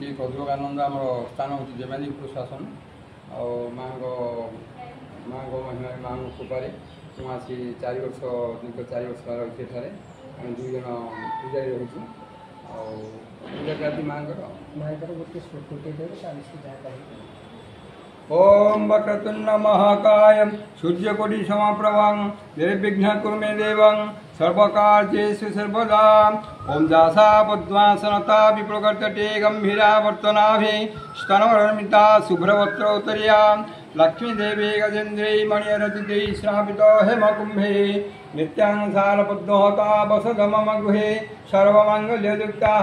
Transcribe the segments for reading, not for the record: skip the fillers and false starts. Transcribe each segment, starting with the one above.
श्री प्रज्वगानंद आम स्थान हूँ जेमानीपुर शासन माँ महिमा माँ कृपारे आसी 4 वर्ष दीर्घ 4 वर्ष रही आम 2 जन पूजारी रोचु पूजा करती माँ गोटे ओम वक्रतुंड महाकाय सूर्यकोटि समप्रभं निर्विघ्न कुरु मे देवं सर्वकार्येषु सर्वदा ओम दासा पद्मासनता विप्रकर्तटे गंभीरा वर्तनाभि स्तनवर्मिता शुभ्रवस्त्र उत्तरीया लक्ष्मी देवी गजेन्द्रे मणिरचिते श्रावित हेमकुंभे नित्यां सालपद्महता वसदम गृहे सर्वमंगल्ययुक्ता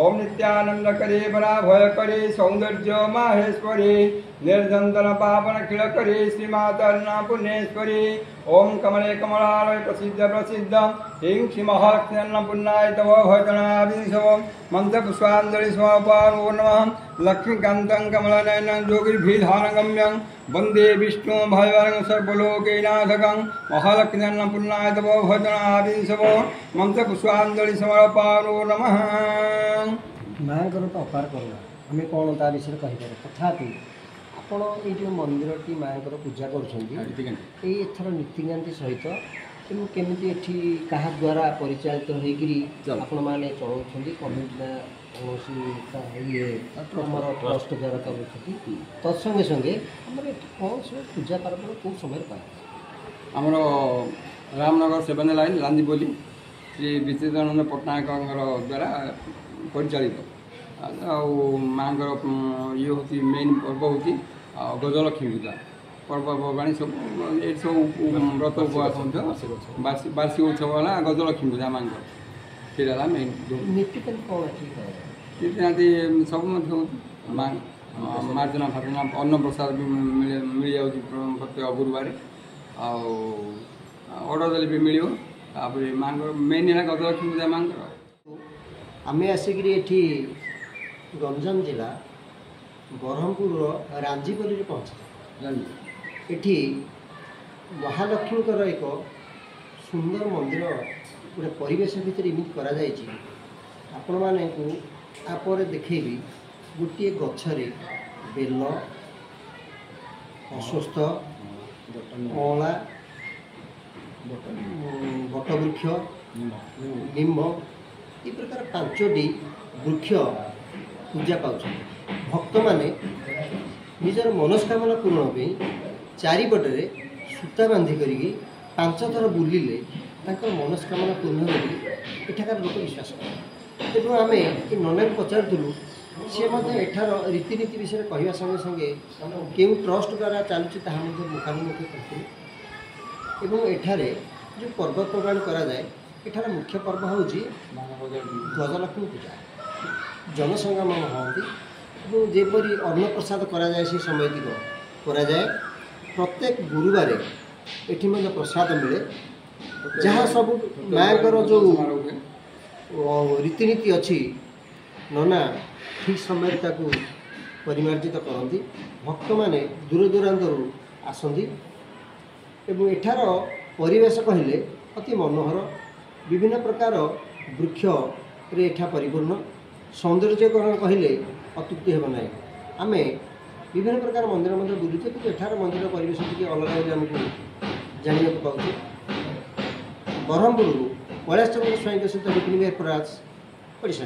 ओम नित्यानंदकरे भयकरे सौंदर्य माहेश्वरी निर्जंतन पावन खिलकरे श्रीमातर्ना पुण्येश्वरी ओम कमले कमलालय प्रसिद्ध प्रसिद्ध हिं श्री महालक्ष्मी अन्नपूर्णाय तव भजनाभिषव मंत्र पुष्पांजलि स्वापारो नमः लक्ष्मीकान्तं कमलनयनं योगिर्भिधानगम्यं वंदे विष्णु भयवरं सर्वलोकैनाथकं महालक्ष्मी अन्नपूर्णाय तव भजनाभिषव मंत्र पुष्पांजलि समर्पयामि नमः। माँ तो अपार करुणा आम कौन ता विषय कहीपर तथापि आपण ये जो मंदिर टी माँ पूजा कर नीतिकांति सहित केमी क्या द्वारा परिचालित होकर मैंने चलाऊँ कमिटी कौन ये ट्रस्ट द्वारा कर तत्संगे संगे कौन सब पूजा पार्वण कौ समय पाए आमर रामनगर 7 लाइन लांदीपोली श्री विचितानंद पट्टनायक द्वारा परिचालित माँ ये हूँ मेन पर्व हूँ गजलक्ष्मी पूजा पर्वपर्वाणी सब ये सब व्रत उपवास वार्षिक उत्सव है गजलक्ष्मी पूजा माँ का मेन नीतिकांति सब मार्जना फार्जना अन्न प्रसाद भी मिल जाऊँ प्रत्येक गुरुवार ऑर्डर भी मिल माँ मेन है गजलक्ष्मी पूजा माँ आम आसिक गंजाम जिला ब्रह्मपुर रांजीपल्ली पहुँचे एठी महालक्ष्मी एक सुंदर मंदिर गोटे परिवेश भितर इमित करा जायछि आपण माने को आपर देखेबी गोटे गछरे बेल अस्वस्थ अँला बटवृक्ष निम्ब ये प्रकार 5टी वृक्ष पूजा पाँच भक्त माने निजर मनस्कामना पूर्ण चारिपटे सूता बांधि कर 5 थर बुलिले मनस्कामना पूर्ण होठार लोक विश्वास कर तेणु आम ये नना पचारूँ सी एठार रीतिनीति विषय कहवा संगे संगे क्यों ट्रस्ट द्वारा चलुची मुखामुखी करते एठारे जो पर्वपर्वाणी कराए एठार मुख्य पर्व हूँ गजलक्ष्मी पूजा जनसंग्राम हमें जेपरी अन्न प्रसाद कराए से समय कराए प्रत्येक गुरुवार ये प्रसाद मिले जहाँ सब माँ जो रीतिनीति अच्छी नना ठीक समय परिमार्जित करती भक्त मैंने दूर दूरांत आसती एठार परिवेश कहले अति मनोहर विभिन्न प्रकार वृक्ष रे एठा परिपूर्ण सौंदर्यकरण कहले अत्युक्ति हेब ना आम विभिन्न प्रकार मंदिर बुलूचे कि एठार मंदिर परिवेश टी अलग आमको जाना पाचे ब्रह्मपुर कैलाश चंद्र स्वाई सहित विपिन प्रराज ओडिशा।